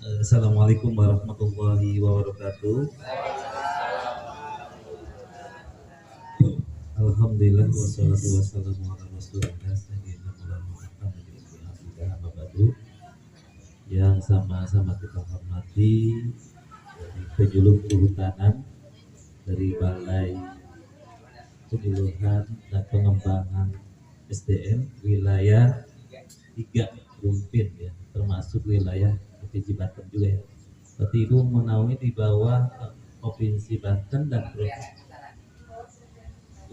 Assalamualaikum warahmatullahi wabarakatuh. Alhamdulillah wassalatu wassalamu ala rasulillah sayyidina Muhammad yang sama-sama kita hormati dari penjuluk kehutanan dari Balai Penyuluhan dan Pengembangan SDM wilayah 3 Rumpin ya, termasuk wilayah Provinsi Banten juga ya. Berarti Ibu menaungi di bawah Provinsi Banten dan Provinsi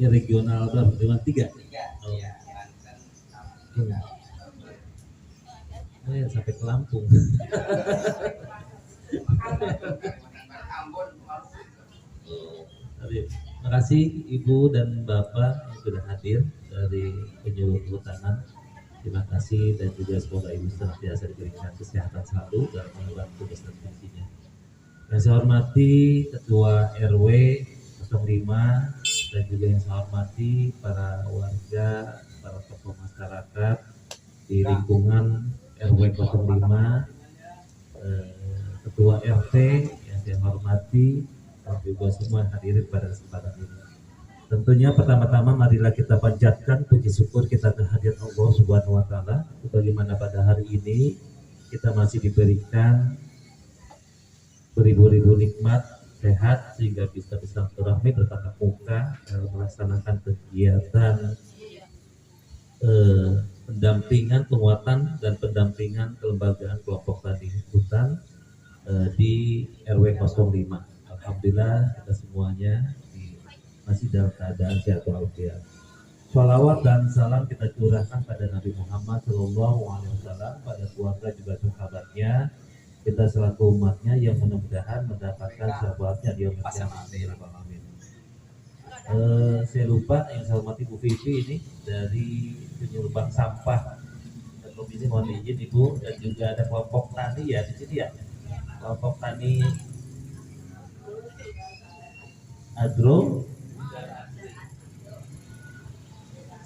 ya regional berapa? Cuma 3. Oh. Oh ya, sampai ke Lampung. Terima kasih Ibu dan Bapak yang sudah hadir dari penyuluh kehutanan. Terima kasih dan juga semoga Ibu senantiasa diberikan kesehatan selalu dalam mengemban tugas dan fungsinya. Yang saya hormati Ketua RW 05 dan juga yang saya hormati para warga, para tokoh masyarakat di lingkungan RW 05, Ketua RT yang saya hormati dan juga semua hadirin pada kesempatan ini. Tentunya pertama-tama marilah kita panjatkan puji syukur kita kehadirat Allah Subhanahu wa taala bagaimana pada hari ini kita masih diberikan beribu-ribu nikmat sehat sehingga bisa bersilaturahmi bertatap muka dalam melaksanakan kegiatan pendampingan, penguatan dan pendampingan kelembagaan kelompok tani hutan di RW 05. Alhamdulillah kita semuanya masih dalam keadaan sehat walafiat. Sholawat dan salam kita curahkan pada Nabi Muhammad SAW, pada keluarga juga sahabatnya, kita selaku umatnya yang mudah-mudahan mendapatkan syafaatnya di yaumil qiyamah. Saya lupa yang saya hormati Bu Vivi ini dari penyuluh bank sampah dan komisi, mohon izin Ibu, dan juga ada kelompok tani ya di sini ya, kelompok tani agro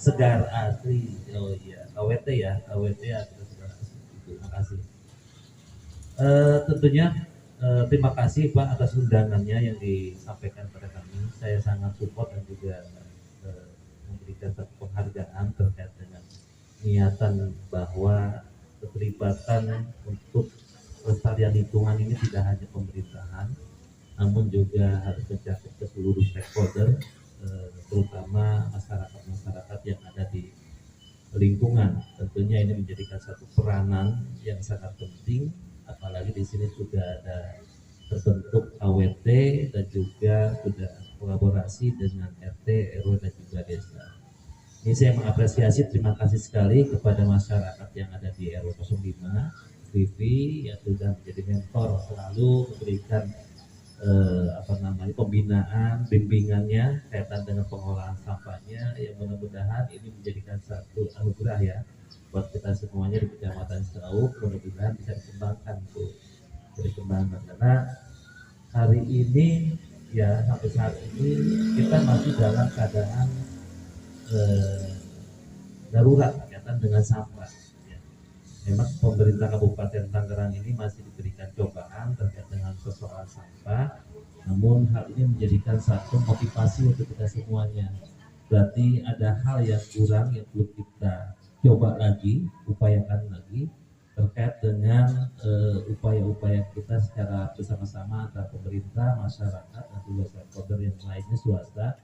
Segar Asri. Oh iya, KWT ya, KWT Agro Segar Asri. Terima kasih. Tentunya terima kasih Pak atas undangannya yang disampaikan pada kami. Saya sangat support dan juga memberikan satu penghargaan terkait dengan niatan bahwa keterlibatan untuk pelestarian lingkungan ini tidak hanya pemerintahan, namun juga harus mencakup ke seluruh stakeholder, terutama masyarakat-masyarakat yang ada di lingkungan. Tentunya ini menjadikan satu peranan yang sangat penting, apalagi di sini sudah ada terbentuk AWT dan juga sudah kolaborasi dengan RT, RW dan juga desa. Ini saya mengapresiasi, terima kasih sekali kepada masyarakat yang ada di RW 05, Vivi yang sudah menjadi mentor, selalu memberikan pembinaan, bimbingannya kaitan dengan pengolahan sampahnya, yang mudah-mudahan ini menjadikan satu anugerah ya buat kita semuanya di Kecamatan Sauk. Mudah-mudahan bisa dikembangkan Bu, dikembangkan karena hari ini ya sampai saat ini kita masih dalam keadaan darurat kaitan dengan sampah ya. Memang pemerintah Kabupaten Tangerang ini masih diberikan cobaan terkait dengan persoalan sampah, namun hal ini menjadikan satu motivasi untuk kita semuanya. Berarti ada hal yang kurang yang perlu kita coba lagi, upayakan lagi terkait dengan upaya-upaya kita secara bersama-sama antara pemerintah, masyarakat, dan juga stakeholder yang lainnya, swasta,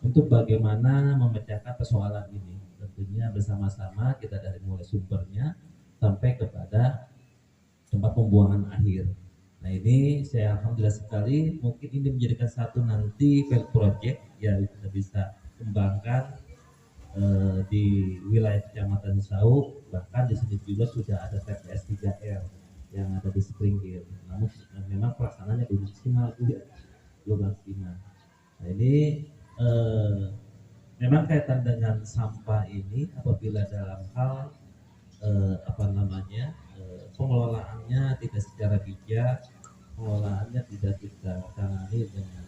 untuk bagaimana memecahkan persoalan ini. Tentunya bersama-sama kita dari mulai sumbernya sampai kepada tempat pembuangan akhir. Nah ini saya alhamdulillah sekali, mungkin ini menjadikan satu nanti field project yang kita bisa kembangkan di wilayah Kecamatan Sauk. Bahkan di sini juga sudah ada TPS 3R yang ada di Spring Hill. Namun memang pelaksanaannya belum maksimal, belum maksimal. Nah ini memang kaitan dengan sampah ini, apabila dalam hal pengelolaannya tidak secara bijak, pengelolaannya tidak kita tangani dengan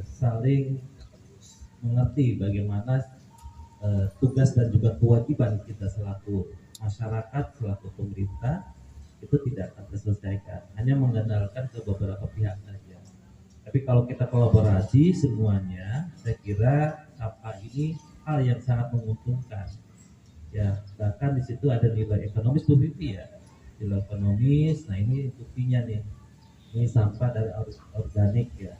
saling mengerti bagaimana tugas dan juga kewajiban kita selaku masyarakat, selaku pemerintah. itu tidak akan terselesaikan, hanya mengandalkan ke beberapa pihak saja. Tapi kalau kita kolaborasi semuanya, saya kira apa ini hal yang sangat menguntungkan. Ya, bahkan di situ ada nilai ekonomis Bu Vivi ya, nilai ekonomis. Nah ini buktinya nih, ini sampah dari organik ya,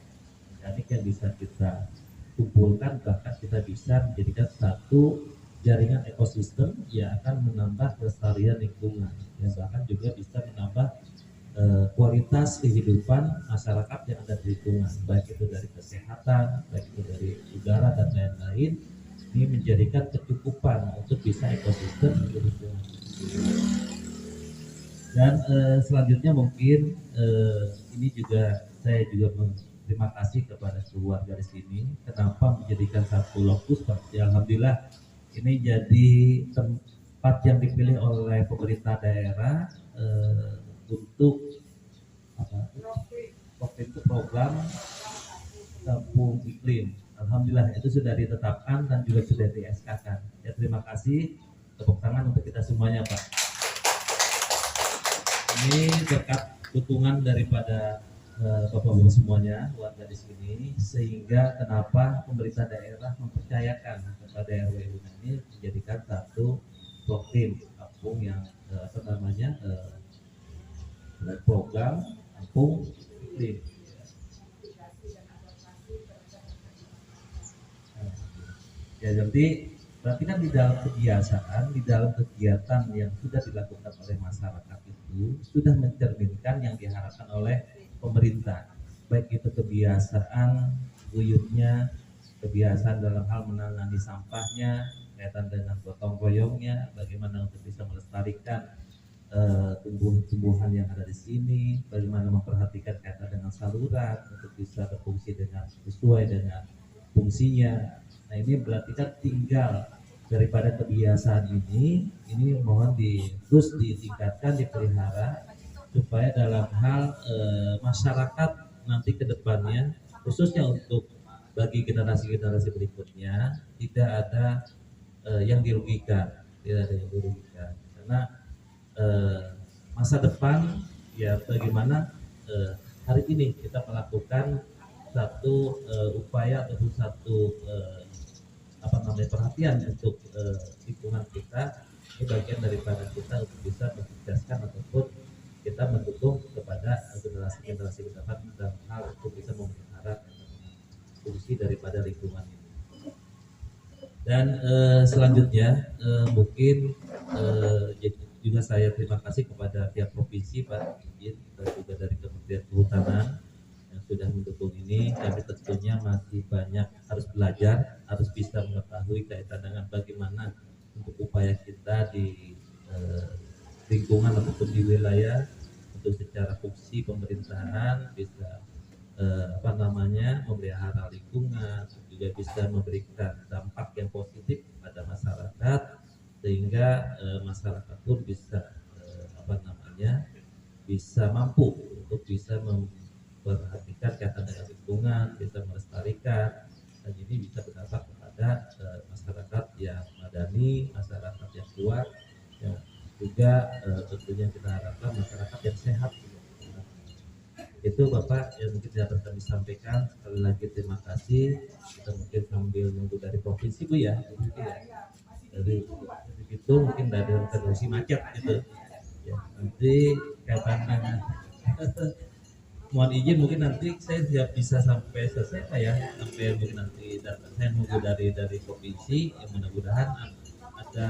organik yang bisa kita kumpulkan, bahkan kita bisa menjadikan satu jaringan ekosistem yang akan menambah kelestarian lingkungan, dan bahkan juga bisa menambah kualitas kehidupan masyarakat yang ada di lingkungan, baik itu dari kesehatan, baik itu dari udara dan lain-lain. Ini menjadikan kecukupan untuk bisa ekosistem di lingkungan. Dan selanjutnya mungkin ini juga saya juga terima kasih kepada keluarga di sini. Kenapa menjadikan satu lokus, Pak? Ya, alhamdulillah ini jadi tempat yang dipilih oleh pemerintah daerah untuk apa? Waktu itu program kampung iklim. Alhamdulillah itu sudah ditetapkan dan juga sudah di SK-kan. Ya, terima kasih, tepuk tangan untuk kita semuanya, Pak. Ini berkat dukungan daripada Bapak-Bapak semuanya, warga di sini, sehingga kenapa pemerintah daerah mempercayakan kepada RW ini menjadikan satu program kampung yang program kampung iklim. Ya, jadi berarti kan di dalam kebiasaan, di dalam kegiatan yang sudah dilakukan oleh masyarakat itu sudah mencerminkan yang diharapkan oleh pemerintah, baik itu kebiasaan guyupnya, kebiasaan dalam hal menangani sampahnya, kaitan dengan gotong royongnya, bagaimana untuk bisa melestarikan tumbuhan-tumbuhan yang ada di sini, bagaimana memperhatikan kaitan dengan saluran untuk bisa berfungsi dengan sesuai dengan fungsinya. Nah ini berarti kan tinggal daripada kebiasaan ini mohon terus ditingkatkan, dipelihara supaya dalam hal masyarakat nanti ke depannya, khususnya untuk bagi generasi-generasi berikutnya, tidak ada yang dirugikan, karena masa depan ya bagaimana hari ini kita melakukan satu upaya atau satu perhatian untuk lingkungan kita. Ini bagian daripada kita untuk bisa mensukseskan ataupun kita mendukung kepada generasi-generasi ke depan dalam hal untuk bisa memelihara fungsi daripada lingkungan ini. Dan selanjutnya mungkin juga saya terima kasih kepada pihak provinsi, Pak Izin, dan juga dari Kementerian Kehutanan yang sudah mendukung ini. Kami tentunya masih banyak harus belajar, harus bisa mengetahui kaitan dengan bagaimana untuk upaya kita di lingkungan ataupun di wilayah untuk secara fungsi pemerintahan bisa memelihara lingkungan, juga bisa memberikan dampak yang positif pada masyarakat, sehingga masyarakat pun bisa bisa mampu untuk bisa memperhatikan kaitan dengan lingkungan, bisa melestarikan, dan ini bisa berdampak kepada masyarakat yang madani, masyarakat yang kuat, ya, juga tentunya kita harapkan masyarakat yang sehat. Itu Bapak yang mungkin dapat kami sampaikan. Sekali lagi terima kasih. Kita mungkin sambil nunggu dari provinsi Bu ya, dari itu mungkin dari kondisi macet gitu ya, nanti kaitannya mohon izin mungkin nanti saya tidak bisa sampai selesai Pak ya, sampai mungkin nanti saya nunggu dari provinsi, yang mudah-mudahan ada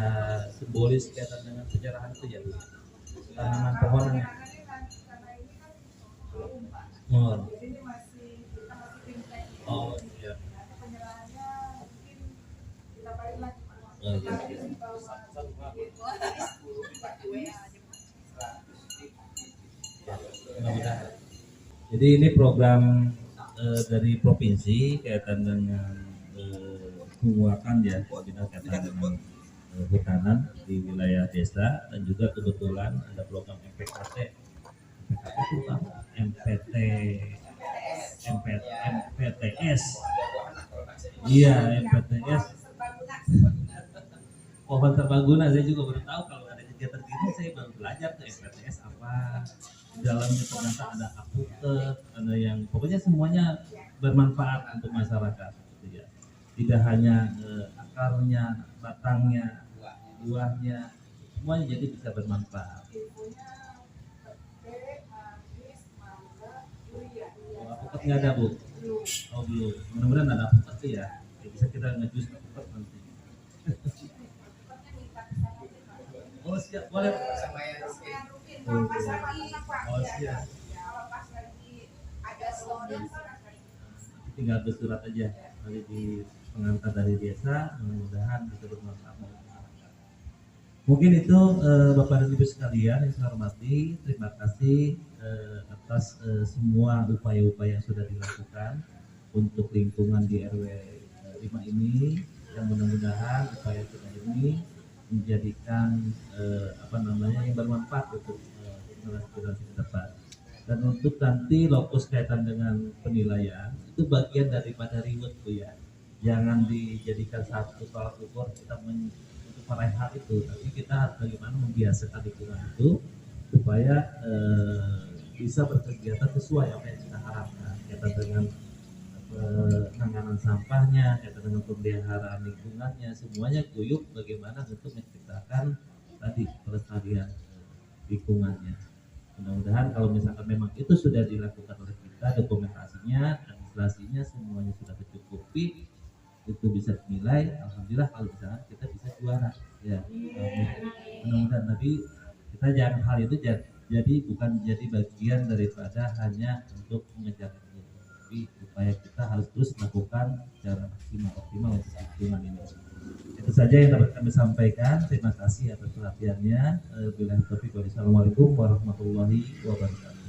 simbolis kaitan dengan pencerahan itu ya, tanaman pohon. Oh iya. Oh, iya. Jadi ini program dari provinsi kaitan dengan penguatan ya, koordinasi dengan hutanan di wilayah desa, dan juga kebetulan ada program MPKT itu MPT MPTS. Iya, MPTS. Pohon Serbaguna, saya juga baru tahu kalau ada kegiatan gitu. ini saya baru belajar tuh SPTS apa, di dalamnya ternyata ada apotek, ada yang pokoknya semuanya bermanfaat untuk masyarakat gitu ya. Tidak hanya akarnya, batangnya, buahnya, semuanya jadi bisa bermanfaat. Oh, apotek nggak ada bu? Oh belum. Mudah-mudahan ada apotek tuh ya. Ya, bisa kita ngejus apotek nanti. Oh siap, boleh. Sama yang rutin. Oh, Pas lagi oh siap. kalau pas lagi ada slowdown Tinggal bersurat aja dari di pengantar dari desa, mudah-mudahan bisa bermanfaat bagi masyarakat. Mungkin itu Bapak dan Ibu sekalian yang saya hormati, terima kasih atas semua upaya-upaya yang sudah dilakukan untuk lingkungan di RW 5 ini, yang mudah-mudahan upaya kita ini menjadikan yang bermanfaat untuk generasi ke depan. Dan untuk nanti lokus kaitan dengan penilaian itu bagian daripada reward Bu ya. Jangan dijadikan satu tolak ukur kita untuk meraih hal itu, tapi kita harus bagaimana membiasakan lingkungan itu supaya bisa berkegiatan sesuai apa yang kita harapkan kaitan dengan penanganan sampahnya, kaitan dengan pemeliharaan lingkungannya, semuanya guyup bagaimana untuk menciptakan tadi pelestarian lingkungannya. Mudah-mudahan kalau misalkan memang itu sudah dilakukan oleh kita, dokumentasinya, administrasinya semuanya sudah tercukupi, itu bisa dinilai. Alhamdulillah kalau misalkan kita bisa juara, ya. Mudah-mudahan tapi kita jangan hal itu jadi bukan jadi bagian daripada hanya untuk mengejar itu, tapi upaya kita harus terus melakukan secara optimal untuk lingkungan ini. Itu saja yang dapat kami sampaikan. Terima kasih atas perhatiannya. Bila taufiq wal hidayah. Assalamualaikum warahmatullahi wabarakatuh.